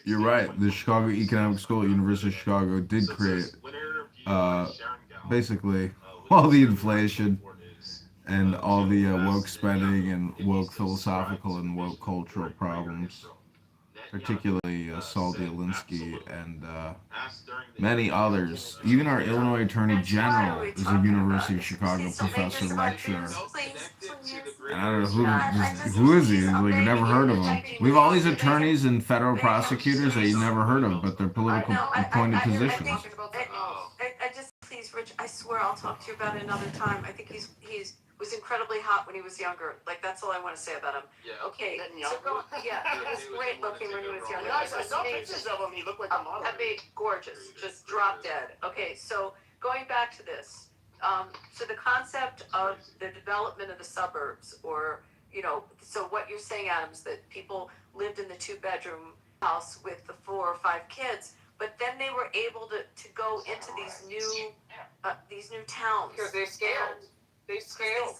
You're right. The Chicago Economic School at University of Chicago did create, uh, basically, all the inflation and all the woke spending and woke philosophical and woke cultural problems, particularly Saul Alinsky and many others. Even our Illinois Attorney That's why General we is a talk about University of it. See, Chicago so make professor yourself lecturer. please, please. And I don't know I just, who is he? he's Like I never maybe heard you're of him. typing We have all wrong. these attorneys and federal Maybe prosecutors that you he's. never heard of, but they're political No, appointed I positions. think I just please, Rich. I swear I'll talk to you about it another time. I think he's was incredibly hot when he was younger. Like that's all I want to say about him. Yeah. Okay. So go. Yeah, he was great looking when he was younger. Yeah, I saw pictures of him. He looked like a model. I mean, gorgeous, just drop dead. Okay, so going back to this, so the concept of the development of the suburbs, or so what you're saying, Adam, is that people lived in the two-bedroom house with the 4 or 5 kids, but then they were able to go into these new towns. Because they scaled. They scaled.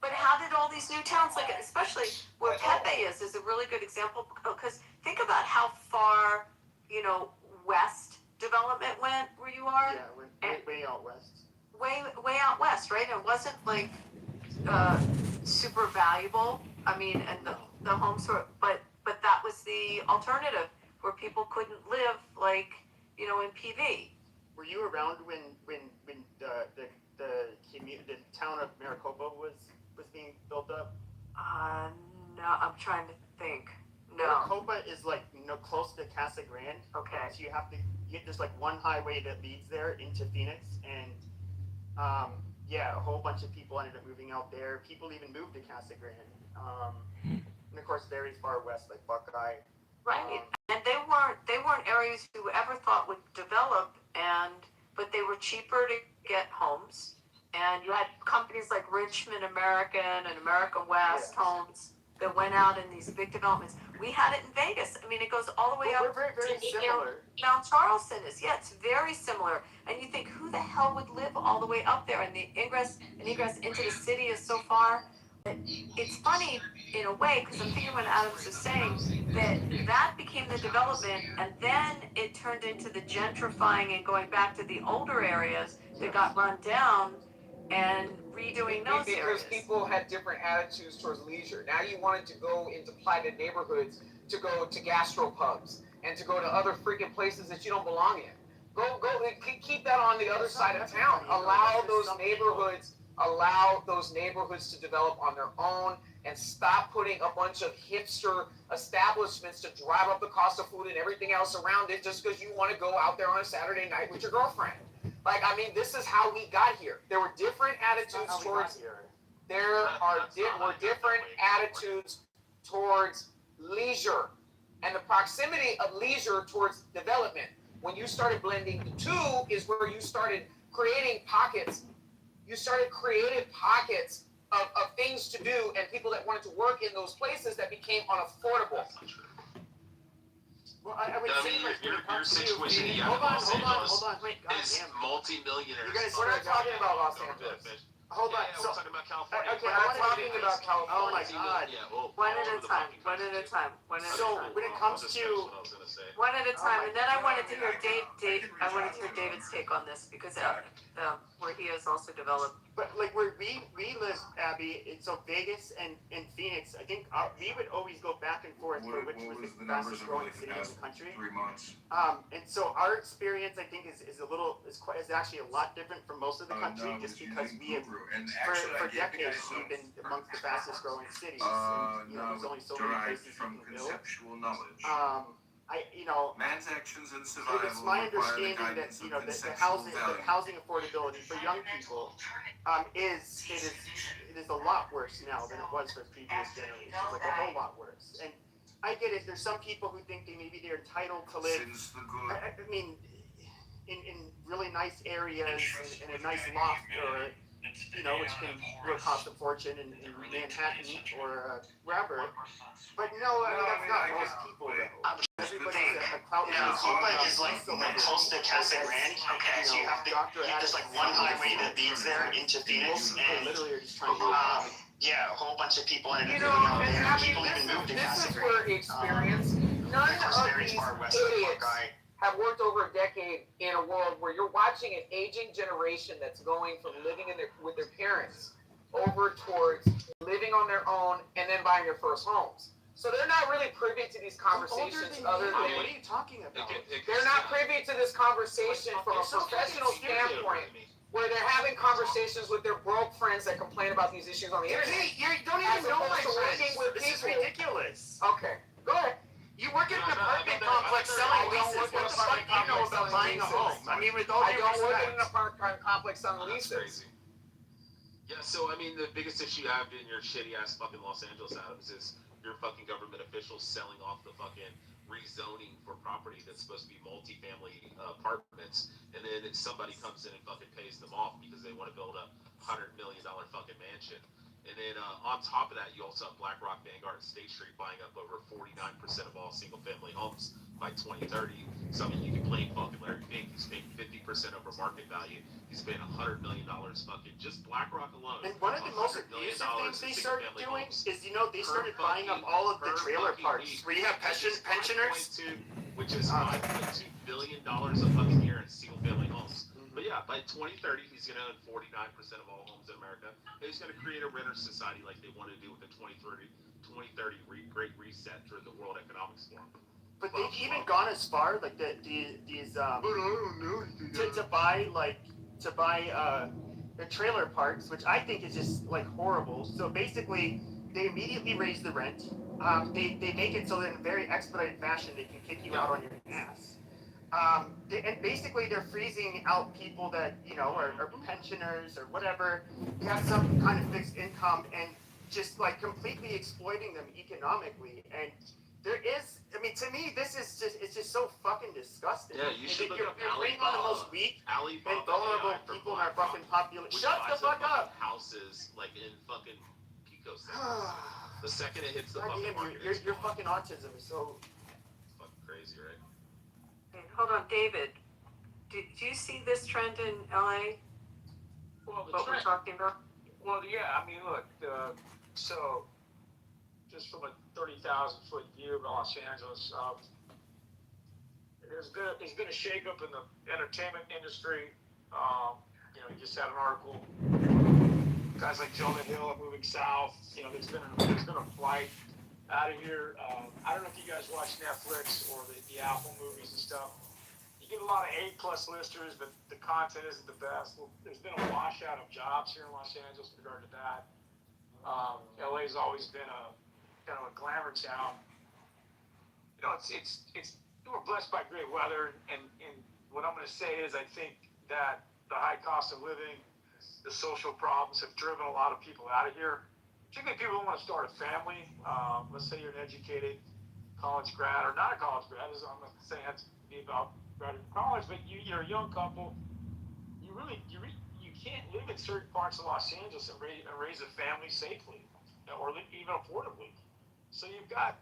But how did all these new towns, like especially where Pepe is a really good example, because think about how far, west development went where you are. Yeah, went way out west. Way out west, right? It wasn't like super valuable. I mean, and the homes were, but that was the alternative where people couldn't live like in PV. Were you around when the town of Maricopa was being built up? No, I'm trying to think. No. Maricopa is like close to Casa Grande. Okay. So there's like one highway that leads there into Phoenix, and a whole bunch of people ended up moving out there. People even moved to Casa Grande. And of course, very far west, like Buckeye. Right, and they weren't areas you ever thought would develop, but they were cheaper to get homes, and you had companies like Richmond American and American West Homes that went out in these big developments. We had it in Vegas. I mean, it goes all the way up. We're very, very similar. Mount Charleston is, it's very similar. And you think, who the hell would live all the way up there? And the ingress and egress into the city is so far. It's funny in a way, because I'm thinking what Adams is saying, that became the development, and then it turned into the gentrifying and going back to the older areas that got run down and redoing those areas. Because people had different attitudes towards leisure. Now you wanted to go into platted neighborhoods, to go to gastropubs, and to go to other freaking places that you don't belong in. Go, keep that on the other side of town. Allow those neighborhoods to develop on their own, and stop putting a bunch of hipster establishments to drive up the cost of food and everything else around it just because you want to go out there on a Saturday night with your girlfriend. Like, I mean, this is how we got here. There were different attitudes towards different attitudes towards leisure, and the proximity of leisure towards development. When you started blending the two is where you started creating pockets. You started creating pockets of things to do and people that wanted to work in those places that became unaffordable. Well, I would say your situation in hold on. Wait, is multi-millionaires. We're not talking about Los Angeles. Hold on. We're talking about California. Okay, I'm talking about California. Oh my God. One at a time. So when it comes to one at a time, and then I wanted to hear David's take on this, because where he has also developed. But like where we live, Abby, so Vegas and Phoenix, I think we would always go back and forth for which was the fastest growing city in the country. 3 months. And so our experience, I think, is actually a lot different from most of the country, just because we have for decades we've been amongst the fastest growing cities. And, there's only so many places you can build. Knowledge. Man's actions and survival. It's my understanding that the housing affordability for young people is a lot worse now than it was for previous generations, like a whole lot worse. And I get it. There's some people who think they're entitled to live. I mean, in really nice areas in a nice loft, or which can cost a fortune in Manhattan or wherever. But no, I mean, that's not most people though. Everybody's a clout. Copa is like close to Casa Grande. Okay, so you have there's like one highway that leads there into Phoenix, and literally are just trying to a whole bunch of people ended up moving out there. People even moved to Casa Grande. This is where experience none of course, of Barry's these far west of the idiots guy. have worked over a decade in a world where you're watching an aging generation that's going from living with their parents over towards living on their own and then buying their first homes. So they're not really privy to these conversations other than what are you talking about? they're not privy to this conversation from a professional standpoint where they're having conversations with their broke friends that complain about these issues on the internet. You don't even know my friends. This is people. ridiculous. Okay, go ahead. You work in an apartment complex selling leases. What the fuck do you know about buying a home? I mean, with all I due don't work in respect. an apartment complex selling That's leases. crazy. Yeah, so I mean, the biggest issue you have in your shitty ass fucking Los Angeles, Adams, is your fucking government officials selling off the fucking rezoning for property that's supposed to be multifamily apartments, and then somebody comes in and fucking pays them off because they want to build a $100 million fucking mansion. And then on top of that, you also have BlackRock, Vanguard, and State Street buying up over 49% of all single-family homes by 2030. So I mean, you can blame fucking Larry Fink. He's paying 50% over market value. He's paying $100 million fucking just BlackRock alone. And one of the most abusive things they started doing is, they started buying up all of the trailer parks where you have pensioners. Which is $5.2 billion a fucking year in single-family homes. But yeah, by 2030, he's going to own 49% of all homes in America. And he's going to create a renter society like they want to do with the 2030 Great Reset through the World Economic Forum. But they've even gone as far, like these to buy the trailer parks, which I think is just like horrible. So basically, they immediately raise the rent. They make it so that in a very expedited fashion they can kick you out on your ass. And basically they're freezing out people that are pensioners or whatever, have some kind of fixed income, and just like completely exploiting them economically. And there is, I mean, to me, it's just so fucking disgusting. Yeah, you should look you're up bringing on the most weak and vulnerable people in our fucking population. Shut the fuck up! Houses like in fucking Pico Cities. The second it hits the God fucking damn, market, your fucking autism is so. It's fucking crazy, right? Hold on, David. Do you see this trend in LA? Well, the What we're trend, talking about? well, yeah, I mean, look, so just from a 30,000-foot view of Los Angeles, there's been a shakeup in the entertainment industry. You just had an article. Guys like Jonah Hill are moving south. There's been a flight out of here. I don't know if you guys watch Netflix or the Apple movies and stuff. You get a lot of A+ listers, but the content isn't the best. Well, there's been a washout of jobs here in Los Angeles with regard to that. LA's always been a kind of a glamour town. We're blessed by great weather, and what I'm going to say is I think that the high cost of living, the social problems have driven a lot of people out of here, particularly people who want to start a family. Let's say you're an educated college grad or not a college grad. I'm not saying it has to be about graduating from college, but you're a young couple. You can't live in certain parts of Los Angeles and raise a family safely or even affordably. So you've got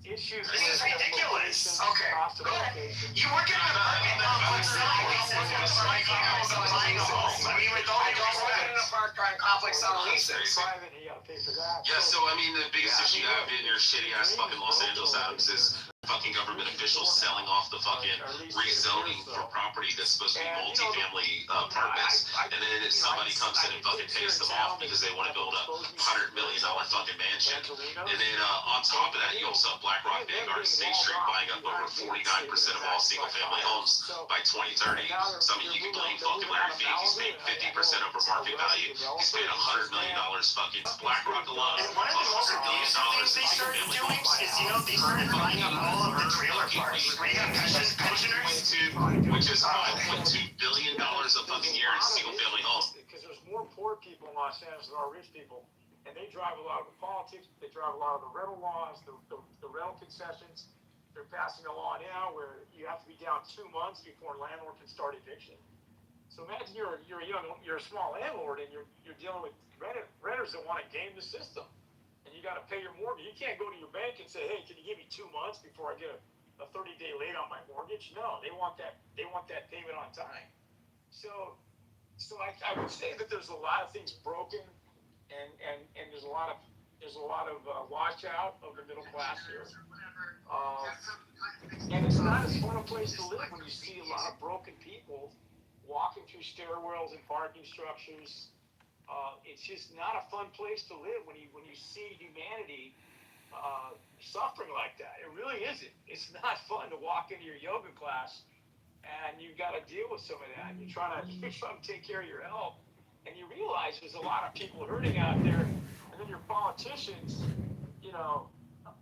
issues. This is ridiculous. Okay, cost of go ahead. location. You work in an apartment complex selling leases. What the fuck do you know about buying a home? I mean, with all due respect. In an apartment complex selling leases. Private, you gotta pay for that. Yeah, so I mean, the biggest issue you have in your shitty ass fucking Los Angeles, Adams, is fucking government officials selling off the fucking rezoning for property that's supposed to be multifamily apartments, and then somebody comes in and fucking pays them off because they want to build a $100 million fucking mansion. And then on top of that, you also have BlackRock, Vanguard, and State Street buying up over 49% of all single-family homes by 2030. So I mean, you can blame fucking Larry Fink. He's paying 50% over market value. He's paying $100 million fucking BlackRock alone. And one of the most abusive things they started doing is, they started buying up all of the trailer parks where you have pensioners. Which is $5.2 billion a fucking year in single-family homes. Because there's more poor people in Los Angeles than there are rich people, and they drive a lot of the politics. They drive a lot of the rental laws, the rental concessions. They're passing a law now where you have to be down 2 months before a landlord can start eviction. So imagine you're a small landlord and you're dealing with renters that want to game the system, and you got to pay your mortgage. You can't go to your bank and say, "Hey, can you give me 2 months before I get a 30-day late on my mortgage?" No, they want that payment on time. So I would say that there's a lot of things broken, and there's a lot of There's a lot of washout of the middle class here. Uh, and it's not as fun a place to live when you see a lot of broken people walking through stairwells and parking structures. It's just not a fun place to live when you see humanity suffering like that. It really isn't. It's not fun to walk into your yoga class and you've got to deal with some of that. You're trying to take care of your health, and you realize there's a lot of people hurting out there, and then your politicians, you know,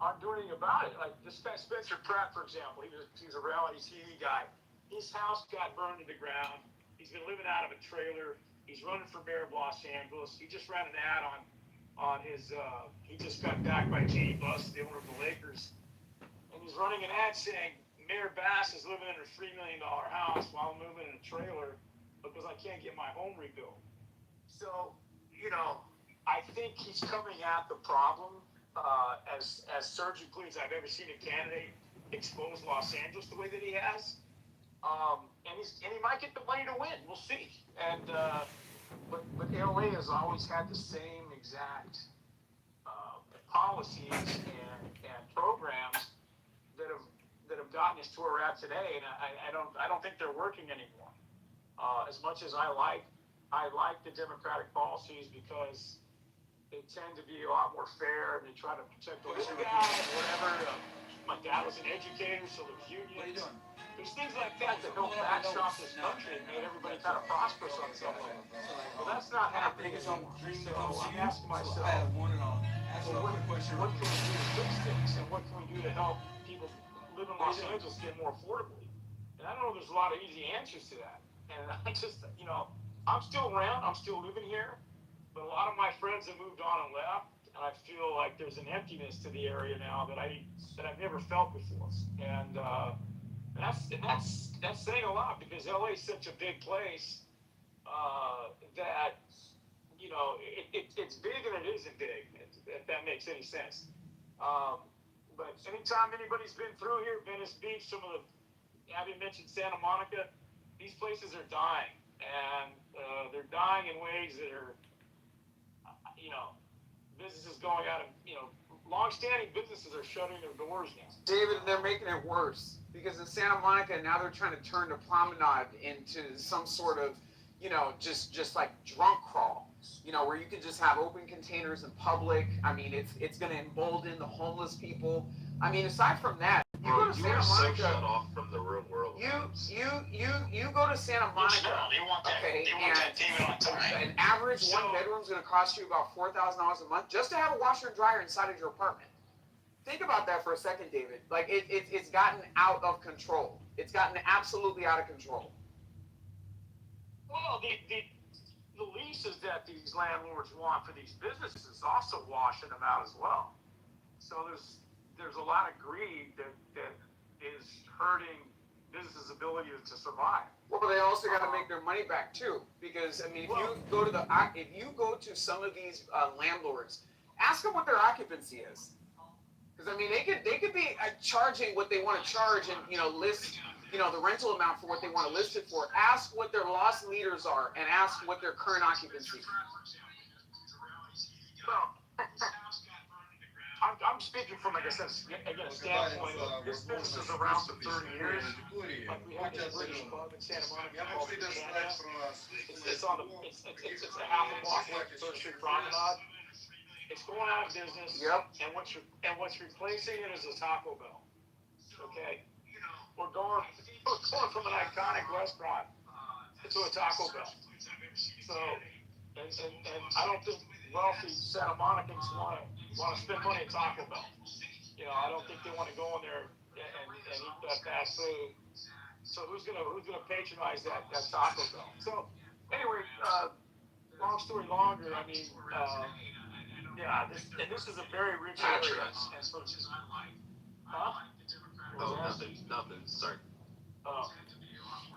aren't doing anything about it. Like this guy Spencer Pratt, for example, he's a reality TV guy. His house got burned to the ground. He's been living out of a trailer. He's running for mayor of Los Angeles. He just ran an ad on his. He just got backed by Jay Buss, the owner of the Lakers, and he's running an ad saying Mayor Bass is living in a $3 million house while I'm moving in a trailer because I can't get my home rebuilt. So, I think he's coming at the problem as surgically as I've ever seen a candidate expose Los Angeles the way that he has. And he might get the money to win. We'll see. And but LA has always had the same exact policies and programs that have gotten us to where we're at today, and I don't think they're working anymore. As much as I like the Democratic policies because they tend to be a lot more fair and they try to protect the little guy and whatever. My dad was an educator, so there's unions. What are you doing? There's things like that that help backstop this country and made everybody kind of prosperous on some level. Well, that's not happening anymore. So I'm asking myself, well, what can we do to fix things and what can we do to help people live in Los Angeles get more affordably? And I don't know there's a lot of easy answers to that. And I just, I'm still around, I'm still living here, but a lot of my friends have moved on and left, and I feel like there's an emptiness to the area now that I've never felt before. And that's saying a lot because LA is such a big place that it's big and it isn't big, if that makes any sense. But anytime anybody's been through here, Venice Beach, some of the Abby mentioned Santa Monica, these places are dying, and they're dying in ways that are, businesses going out of, long-standing businesses are shutting their doors now. David, they're making it worse because in Santa Monica now they're trying to turn the promenade into some sort of, just like drunk crawl, where you can just have open containers in public. I mean, it's going to embolden the homeless people. I mean, aside from that, you go to Santa Monica. So shut off from the real world. You go to Santa Monica. They want that. Okay, they want that payment on time. An average one bedroom is going to cost you about $4,000 a month just to have a washer and dryer inside of your apartment. Think about that for a second, David. Like it's gotten out of control. It's gotten absolutely out of control. Well, the leases that these landlords want for these businesses is also washing them out as well. So there's a lot of greed that is hurting business' ability to survive. Well, they also got to make their money back too, because I mean, if you go to some of these landlords, ask them what their occupancy is, because I mean, they could be charging what they want to charge and list the rental amount for what they want to list it for. Ask what their loss leaders are and ask what their current occupancy. Well, I'm speaking from, like I said, again, a standpoint of this business is around for 30 years. Like we had this British club in Santa Monica called Canada. It's a half a block away from 3rd Street Promenade. It's going out of business. Yep. And what's replacing it is a Taco Bell. Okay. We're going from an iconic restaurant to a Taco Bell. So, and I don't think wealthy Santa Monicans want to spend money at Taco Bell. I don't think they want to go in there and eat that fast food. So who's gonna patronize that Taco Bell? So anyway, long story longer. I mean, this is a very rich area. And so, Nothing. Sorry.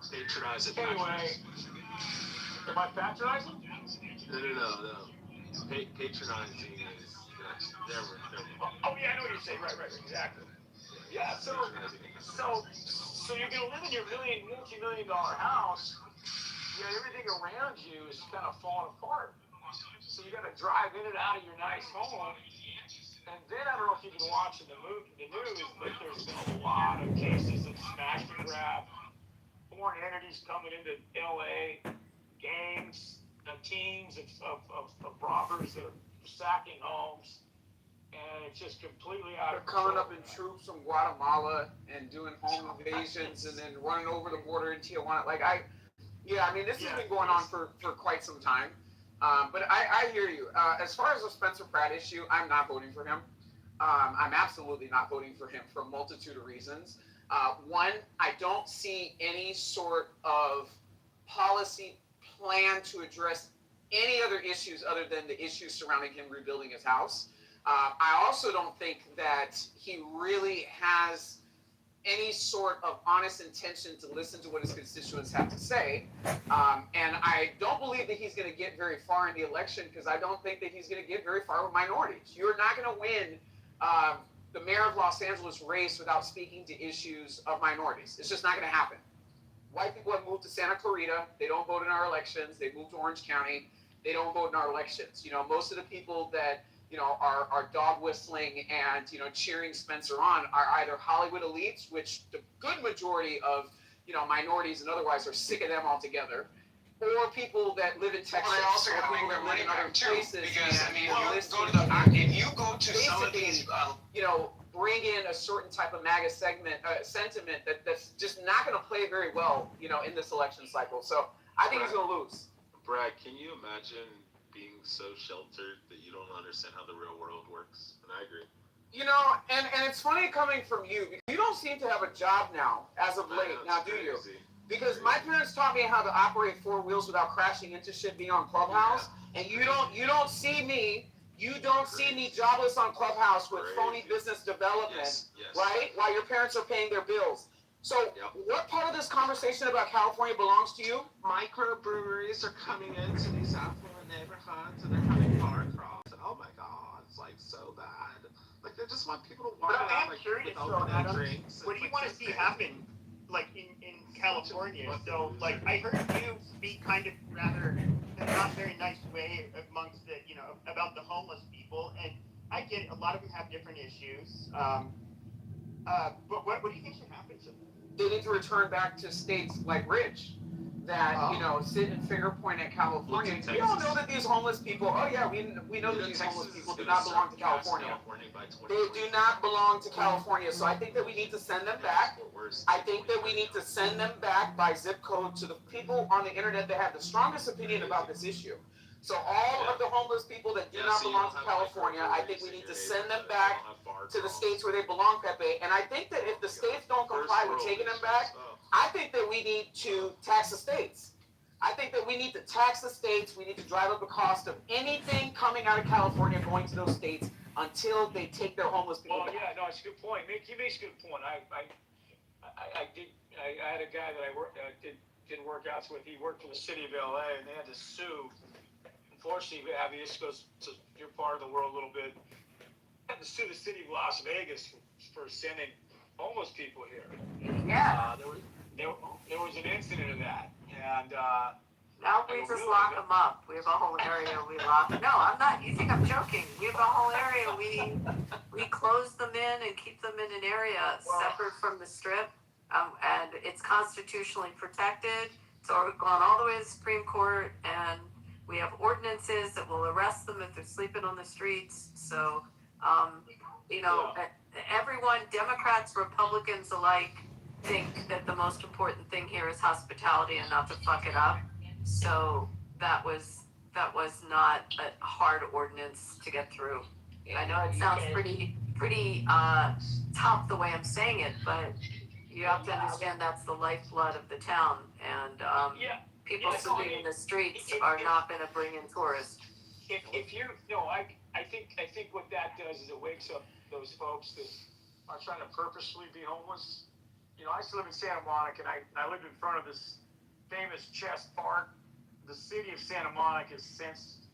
Patronize it. Anyway, am I patronizing? No. Patronizing is never. Oh yeah, I know what you're saying. Right, exactly. Yeah, so you're gonna live in your multi-million-dollar house. Everything around you is kind of falling apart. So you got to drive in and out of your nice home And then I don't know if you've been watching the news, but there's been a lot of cases of smash and grab, foreign entities coming into LA, gangs, teams of robbers that are sacking homes, and it's just completely out They're of control. coming up in troops from Guatemala and doing home invasions and then running over the border in Tijuana. I mean, this has been going on for quite some time. But I hear you. As far as the Spencer Pratt issue, I'm not voting for him. I'm absolutely not voting for him for a multitude of reasons. One, I don't see any sort of policy plan to address any other issues other than the issues surrounding him rebuilding his house. I also don't think that he really has any sort of honest intention to listen to what his constituents have to say. And I don't believe that he's going to get very far in the election because I don't think that he's going to get very far with minorities. You're not going to win the mayor of Los Angeles race without speaking to issues of minorities. It's just not going to happen. White people have moved to Santa Clarita. They don't vote in our elections. They moved to Orange County. They don't vote in our elections. Most of the people that are dog whistling and, cheering Spencer on are either Hollywood elites, which the good majority of, minorities and otherwise are sick of them altogether, or people that live in Texas, well, they also or got to people make that their live money in other back too. places. Because I mean, if you go to some of these, bring in a certain type of MAGA sentiment that's just not going to play very well, in this election cycle. So I think he's going to lose. Brad, can you imagine being so sheltered that you don't understand how the real world works? And I agree. And it's funny coming from you because you don't seem to have a job now as of late. Now, do you? Because my parents taught me how to operate four wheels without crashing into shit being on Clubhouse, and you don't see me. You don't see me jobless on Clubhouse with phony business development, right? While your parents are paying their bills. So, what part of this conversation about California belongs to you? Microbreweries are coming into these affluent neighborhoods and they're having bar crawls. Oh my God, it's like so bad. Like they just want people to walk But I around am curious, with though, open Adam, drinks. what do you want to see happen, like in California? So, like, I heard you speak kind of rather not very nice way amongst the, about the homeless people, and I get it, a lot of them have different issues. But what do you think should happen to them? They need to return back to states like Rich that, sit and finger point at California. We all know that these homeless people, we know that these homeless people do not belong to California. They do not belong to California. So I think that we need to send them back. I think that we need to send them back by zip code to the people on the internet that have the strongest opinion about this issue. So all of the homeless people that do not belong to California, I think we need to send them back to the states where they belong, Pepe. And I think that if the states don't comply with taking them back, I think that we need to tax the states. I think that we need to tax the states. We need to drive up the cost of anything coming out of California going to those states until they take their homeless people back. Well, yeah, no, it's a good point. He makes a good point. I had a guy that I did workouts with. He worked for the city of LA, and they had to sue. Unfortunately, Abby, this goes to your part of the world a little bit. They had to sue the city of Las Vegas for sending homeless people here. Yeah. There was an incident of that, and now we just lock them up. We have a whole area we lock. No, I'm not. You think I'm joking? We have a whole area we close them in and keep them in an area separate from the strip, and it's constitutionally protected. So we've gone all the way to the Supreme Court, and we have ordinances that will arrest them if they're sleeping on the streets. So, everyone, Democrats, Republicans alike, think that the most important thing here is hospitality and not to fuck it up. So that was not a hard ordinance to get through. I know it sounds pretty tough the way I'm saying it, but you have to understand that's the lifeblood of the town, and people sleeping in the streets are not going to bring in tourists. I think what that does is it wakes up those folks that are trying to purposely be homeless. I used to live in Santa Monica, and I lived in front of this famous chess park. The city of Santa Monica has since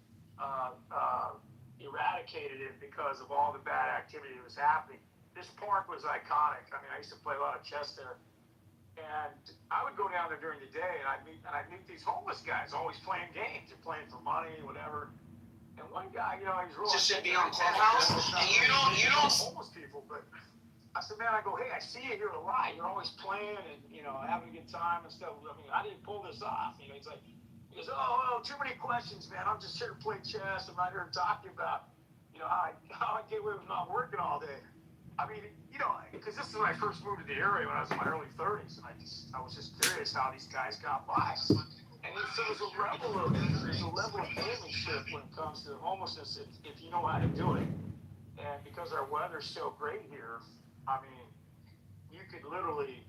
eradicated it because of all the bad activity that was happening. This park was iconic. I mean, I used to play a lot of chess there. And I would go down there during the day, and I'd meet these homeless guys, always playing games. They're playing for money, whatever. And one guy, he's real. Just should be on Clubhouse. And you don't. Homeless people, but I said, man, I go, hey, I see you here a lot. You're always playing and having a good time and stuff. I mean, how do you pull this off? He's like, he goes, oh, too many questions, man. I'm just here to play chess. I'm not here to talk to you about, how I get away with not working all day. I mean, because this is when I first moved to the area when I was in my early 30s, and I was just curious how these guys got by. And so there's a level of gamesmanship when it comes to homelessness if you know how to do it. And because our weather's so great here, I mean, you could literally,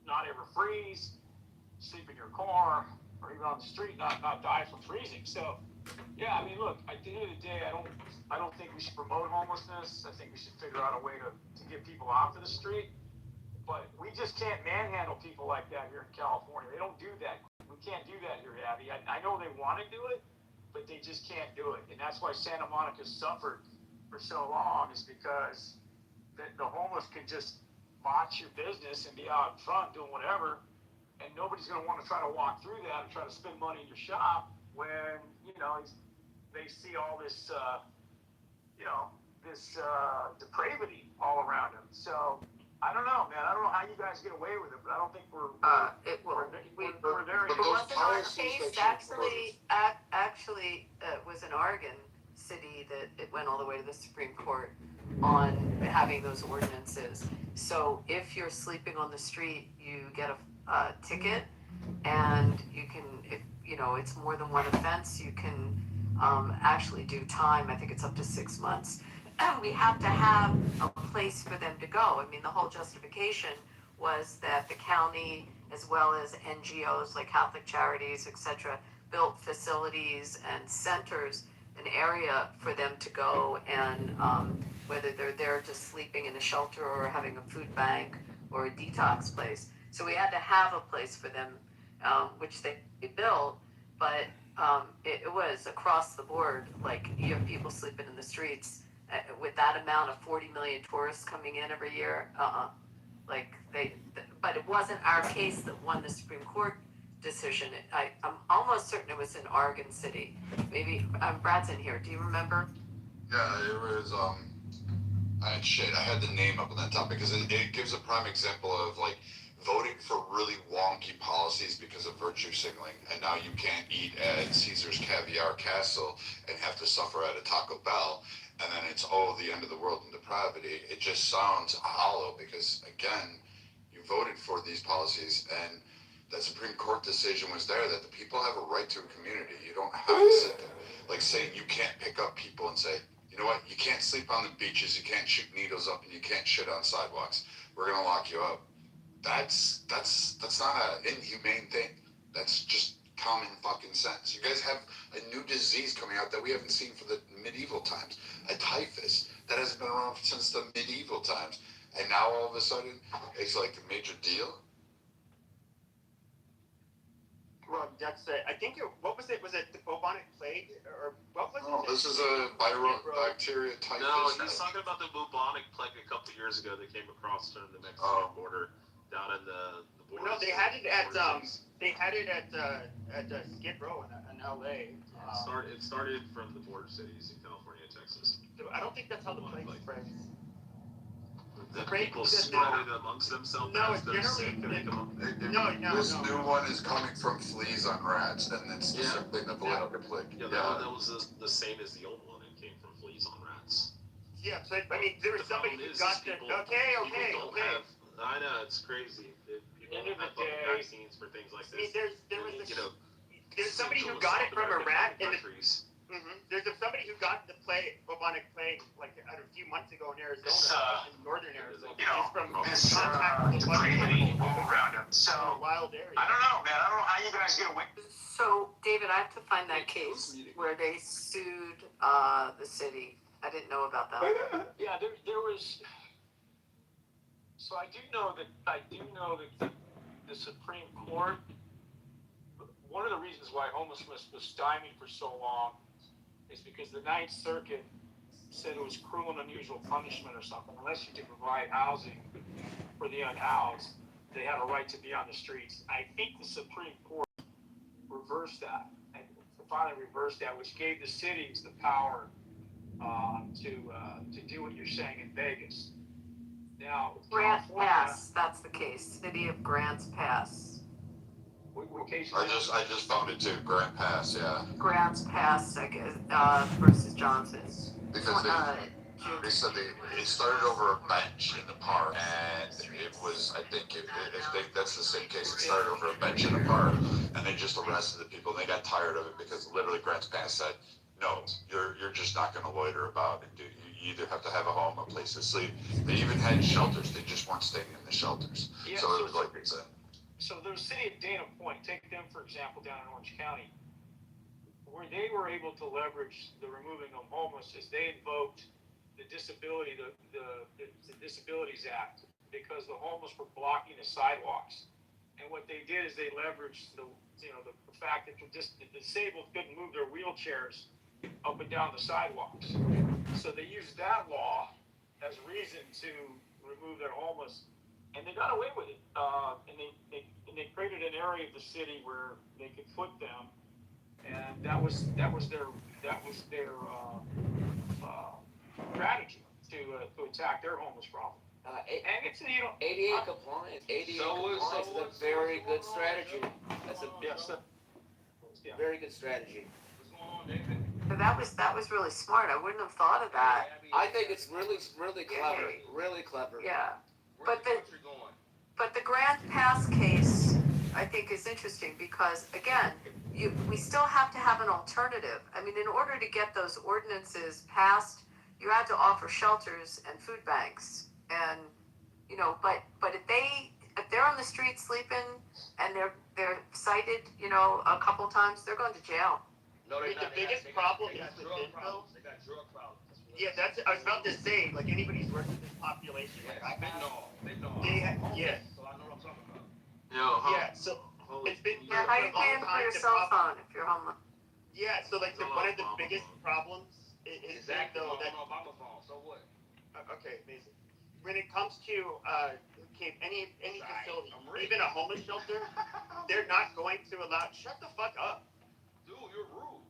not ever freeze, sleep in your car, or even on the street, not die from freezing. So, yeah, I mean, look, at the end of the day, I don't think we should promote homelessness. I think we should figure out a way to get people off of the street. But we just can't manhandle people like that here in California. They don't do that. We can't do that here, Abby. I know they want to do it, but they just can't do it. And that's why Santa Monica suffered for so long, is because the homeless can just botch your business and be out in front doing whatever, and nobody's going to want to try to walk through that and try to spend money in your shop when, they see all this, depravity all around them. So, I don't know, man. I don't know how you guys get away with it, but I don't think we're very. It wasn't our case. Actually, it was in Oregon City that it went all the way to the Supreme Court on having those ordinances. So if you're sleeping on the street, you get a ticket, and you can, if it's more than one offense, you can actually do time. I think it's up to 6 months. We have to have a place for them to go. I mean, the whole justification was that the county, as well as NGOs like Catholic Charities, etc., built facilities and centers, an area for them to go, and whether they're there just sleeping in a shelter or having a food bank or a detox place. So we had to have a place for them, which they built, but it was across the board. Like, you have people sleeping in the streets with that amount of 40 million tourists coming in every year. But it wasn't our case that won the Supreme Court decision. I'm almost certain it was in Oregon City. Maybe Brad's in here. Do you remember? Yeah, it was. I had the name up on that topic because it gives a prime example of voting for really wonky policies because of virtue signaling, and now you can't eat at Caesar's Caviar Castle and have to suffer at a Taco Bell, and then it's the end of the world and depravity. It just sounds hollow because, again, you voted for these policies, and the Supreme Court decision was there that the people have a right to a community. You don't have to sit there saying you can't pick up people and say, you know what, you can't sleep on the beaches, you can't shoot needles up, and you can't shit on sidewalks. We're gonna lock you up. That's not an inhumane thing. That's just common fucking sense. You guys have a new disease coming out that we haven't seen for the medieval times, a typhus that hasn't been around since the medieval times, and now all of a sudden it's like a major deal. Well, that's it. I think what was it? Was it the bubonic plague, or what was it? No, this is a viral bacteria typhus. No, he's talking about the bubonic plague a couple years ago that came across from the Mexican border down in the border. No, they had it at Skid Row in L.A. It started from the border cities in California and Texas. I don't think that's how the plague spreads. The people spread it amongst themselves. No, it's generally This new one is coming from fleas on rats, and it's the same thing that the plague. Yeah, that was the same as the old one. It came from fleas on rats. Yeah, so I mean, there was somebody who got the. Okay. I know, it's crazy. People End of have the day, vaccines for things like I mean, this. there's somebody who got it from a rat in the. countries. There's somebody who got the bubonic plague a few months ago in Arizona, in northern Arizona. He's from contact with Depravity all around him. So wild area. I don't know, man. I don't know how you guys get away. So, David, I have to find that case where they sued the city. I didn't know about that. Yeah, there was. So I do know that the Supreme Court. One of the reasons why homelessness was stymied for so long is because the Ninth Circuit said it was cruel and unusual punishment or something. Unless you could provide housing for the unhoused, they had a right to be on the streets. I think the Supreme Court reversed that. And if finally reversed that, which gave the cities the power to do what you're saying in Vegas. Now, Grants Pass, that's the case. City of Grants Pass. What case is I just found it too. Grant Pass, yeah. Grants Pass, I guess, versus Johnson's. Because they said it started over a bench in the park, and it was, I think, that's the same case. It started over a bench in the park, and they just arrested the people, and they got tired of it because literally Grants Pass said, no, you're just not going to loiter about and do. You either have to have a home, a place to sleep. They even had shelters. They just weren't staying in the shelters. Yeah, so it was like they said. So the city of Dana Point, take them for example down in Orange County, where they were able to leverage the removing of homeless is they invoked the Disabilities Act because the homeless were blocking the sidewalks. And what they did is they leveraged the fact that the disabled couldn't move their wheelchairs up and down the sidewalks. So they used that law as reason to remove their homeless, and they got away with it. And they created an area of the city where they could put them, and that was their strategy to attack their homeless problem. And it's ADA compliance. ADA compliance is a very good strategy. That's a very good strategy. What's going on, David? But that was really smart. I wouldn't have thought of that. I think it's really clever. Really clever. Yeah. But the Grand Pass case, I think, is interesting because, again, we still have to have an alternative. I mean, in order to get those ordinances passed, you had to offer shelters and food banks. And, but if they're on the street sleeping and they're cited, a couple times, they're going to jail. No, the biggest problem is with info. They got drug problems. Yeah, I was about to say, like, anybody's worked with this population, like I have. Yeah. So I know what I'm talking about. Yeah, so it's been Yeah, how are you paying for your cell phone if you're homeless? Yeah, so like one of the biggest problems is Exactly. though that. On Obama phone. So what? Okay, amazing. When it comes to any facility, even a homeless shelter, they're not going to allow. Shut the fuck up. Dude, you're rude.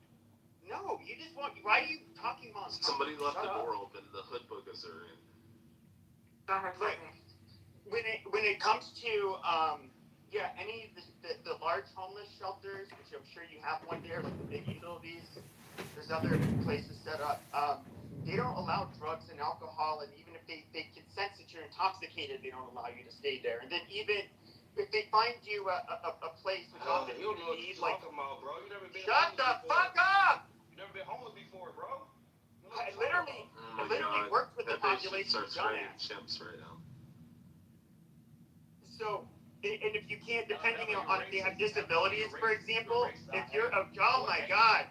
No, you just want. Why are you talking about? Somebody left the door open. The hood boogers are in. Go ahead, Right. When it comes to any of the large homeless shelters, which I'm sure you have one there, like the big utilities, there's other places set up. They don't allow drugs and alcohol, and even if they can sense that you're intoxicated, they don't allow you to stay there. And then even if they find you a place which often You don't know what need you're like. talking about, bro. You never been Shut the fuck up! You never been homeless before, bro. I literally worked with the population of young ass. Chimps right now. So, and if you can't, depending on if they have disabilities, for example, if you're oh my god,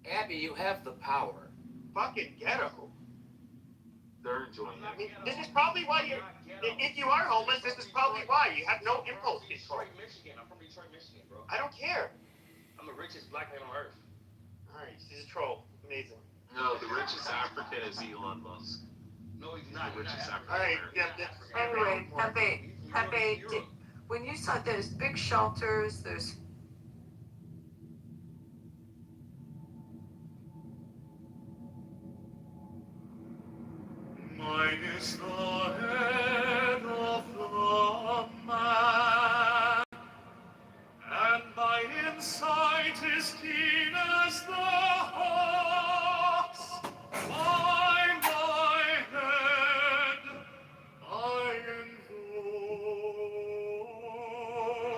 Abby, you have the power. fucking ghetto. They're enjoying I it. mean, this is probably why if you are homeless, this is probably why you have no impulse control. Detroit, Michigan. I'm from Detroit, Michigan, bro. I don't care. I'm the richest black man on earth. Alright, he's a troll. Amazing. No, the richest African is Elon Musk. No, he's not. The richest African. Alright, Anyway, Pepe, when you saw there's big shelters, there's Mine is the head of the man, and my insight is keen as the hawk's. By my head I invoke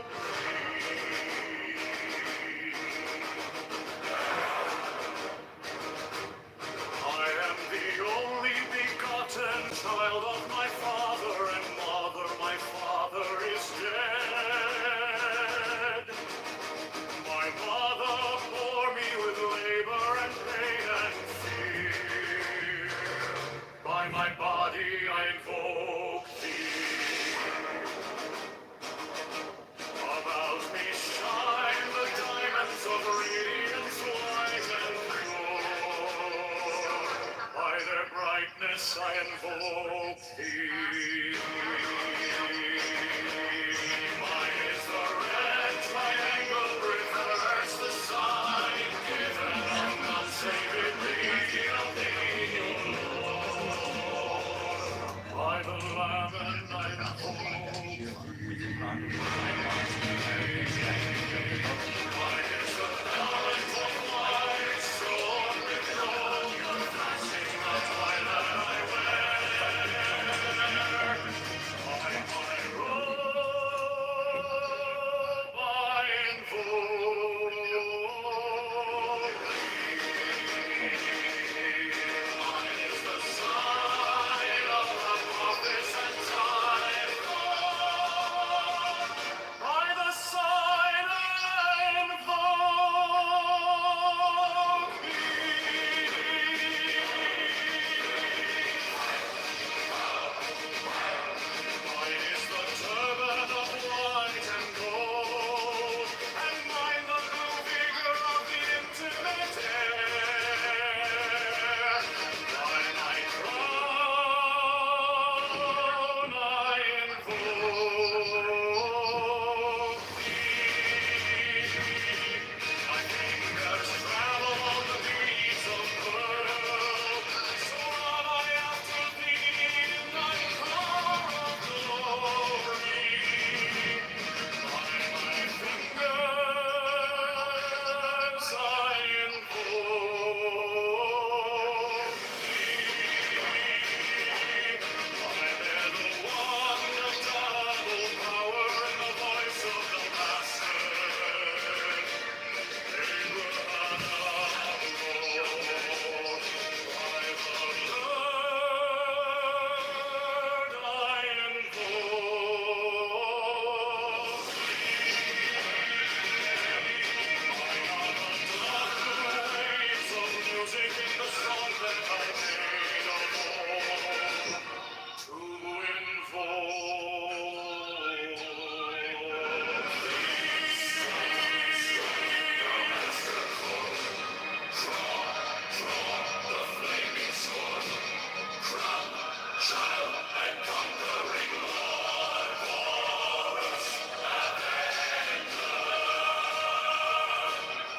thee. I am the only begotten child of By the sign I invoke Mine is the turban of white and gold, and mine the blue vigor of the intimate air. By my crown I invoke thee. My fingers travel on the beads of pearl, so run I after thee in thy car of glory. By my fingers I invoke thee. I bear the wand of double power and the voice of the Master.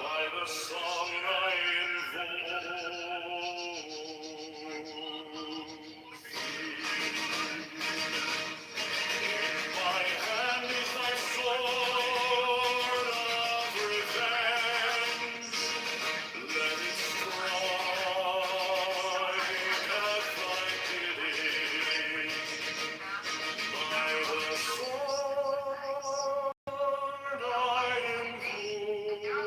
By the song I invoke my hand is thy sword of revenge. Let it strike at thy bidding. By the sword I invoke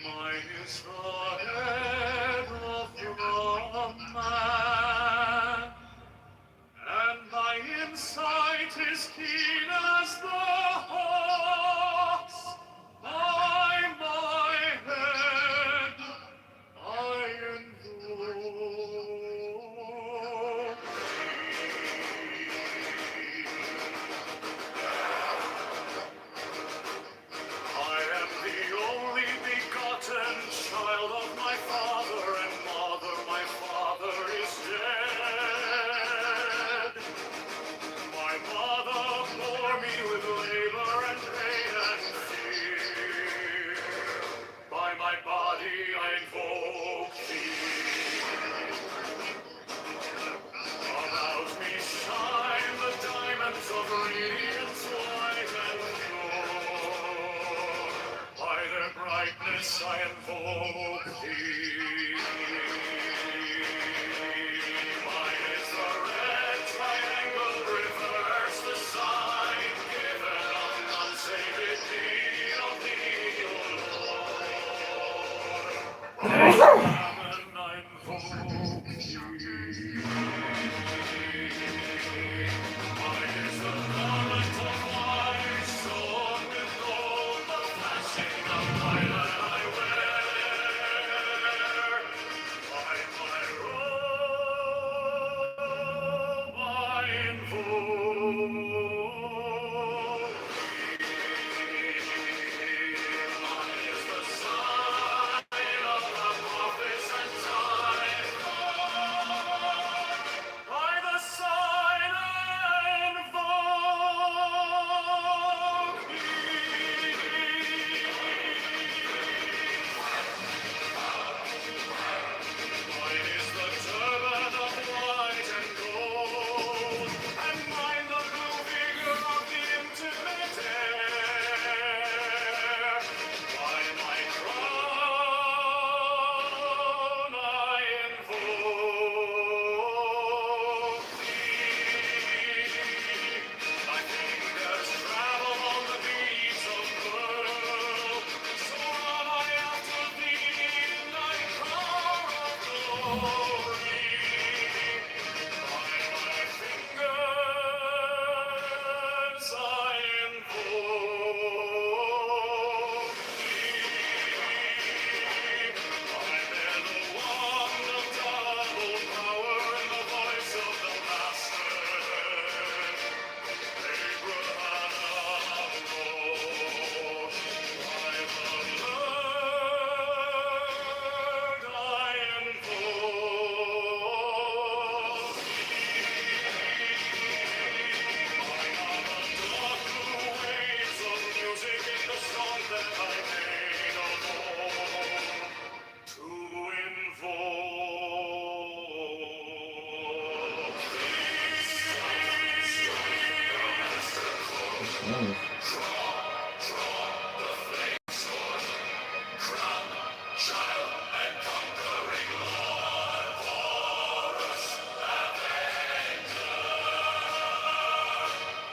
Mine is the head of the man, and my insight is keen as the hawk's. By my head I invoke I am the only begotten child Nice.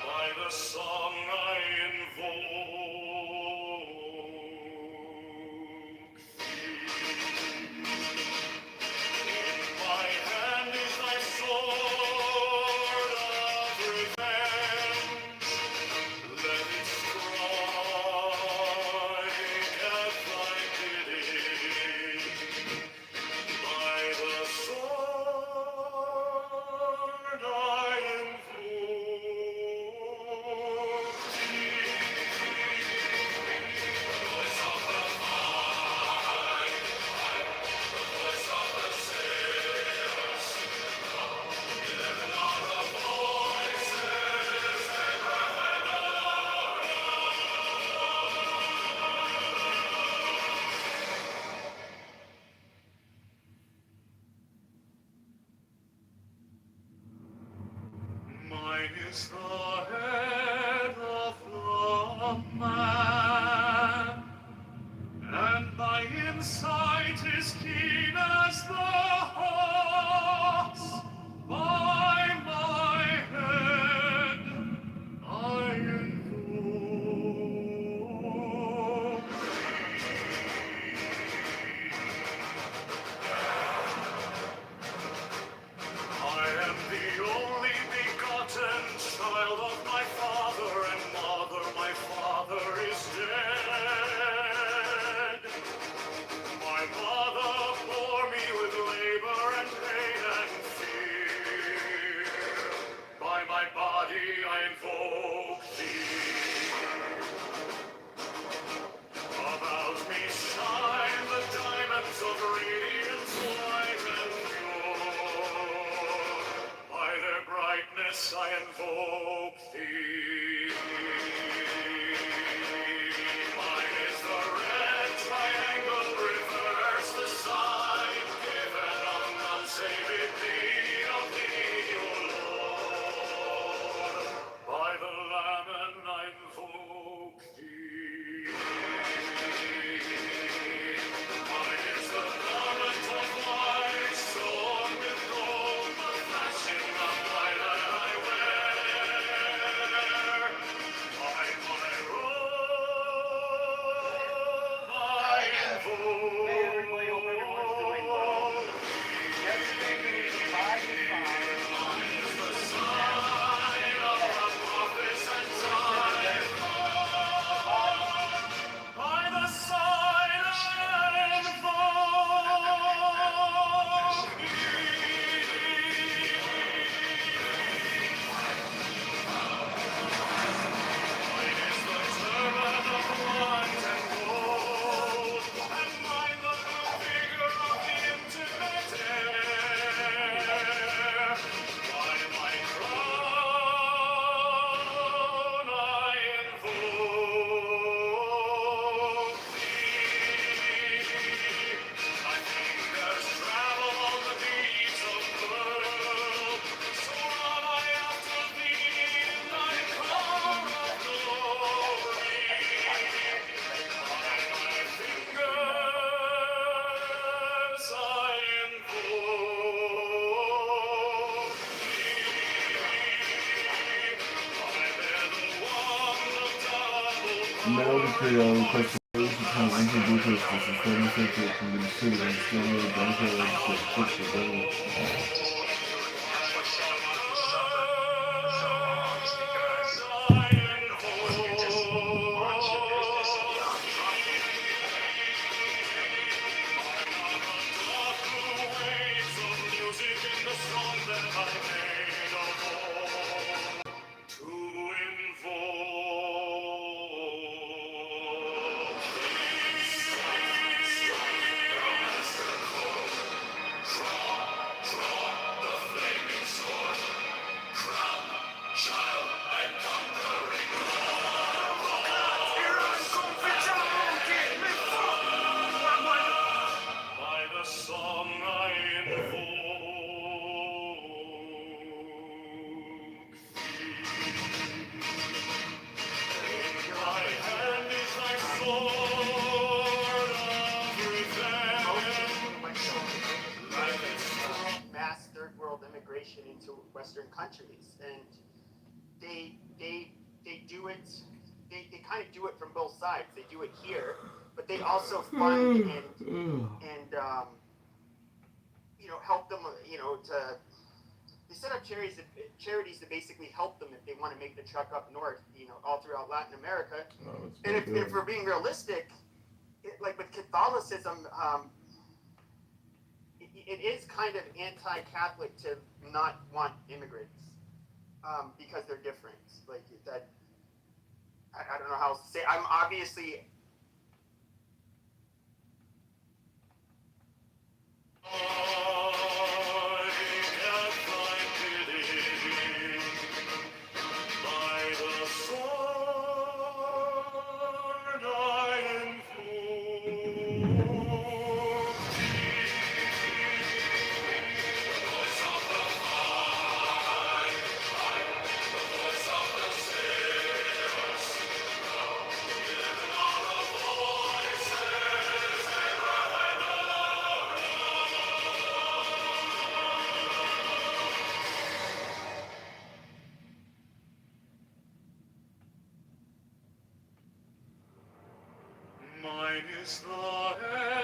By the song I invoke thee. In my hand is thy sword of revenge. Let it strike at thy bidding. By the sword I invoke thee. Voice of the fight, voice of the sailors, 11 are the voices ever Mine is the head of the man, and my insight is keen as the hawk's. By my head I invoke I am the only begotten child of my father and mother. My father is dead. My mother bore me with labor and pain and fear. By my body I invoke thee. About me shine the diamonds of radiance, white and pure. By their brightness I invoke thee. Mine is the red triangle, reverse the sign given of none save it be of thee, O Lord. By the Lamb and I invoke thee. Mine is the garment of light, sewn with gold, the flashing of light that I wear. By my robe I invoke the sign of the prophets and time. By the sign I invoke Mine is the turban of white and gold, and mine the blue figure of the intimate air. By my crown I invoke thee. My fingers travel on the beats of pearl, so run I after thee in thy car of glory. By my fingers I invoke thee. I bear the wand of double Metal power Creole in my requested ways to kind of enter details to sustain the circuit from the city and still know the benefit of the fix the government. Western countries, and they do it. They kind of do it from both sides. They do it here, but they also fund and help them. To they set up charities to basically help them if they want to make the trek up north. All throughout Latin America. And if we're being realistic, like with Catholicism, it is kind of anti-Catholic to not want immigrants because they're different. Like that, I don't know how else to say. I'm obviously. Mine is the